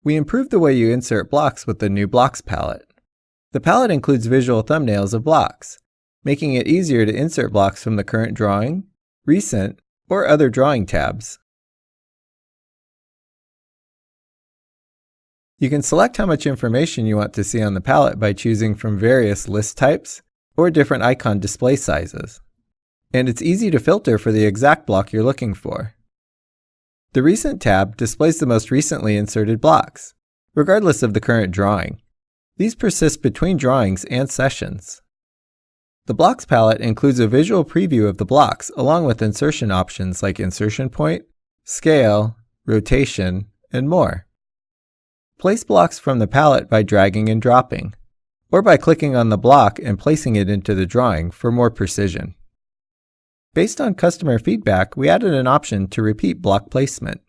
We improved the way you insert blocks with the new Blocks palette. The palette includes visual thumbnails of blocks, making it easier to insert blocks from the current drawing, recent, or other drawing tabs. You can select how much information you want to see on the palette by choosing from various list types or different icon display sizes. And it's easy to filter for the exact block you're looking for. The Recent tab displays the most recently inserted blocks, regardless of the current drawing. These persist between drawings and sessions. The Blocks palette includes a visual preview of the blocks along with insertion options like insertion point, scale, rotation, and more. Place blocks from the palette by dragging and dropping, or by clicking on the block and placing it into the drawing for more precision. Based on customer feedback, we added an option to repeat block placement.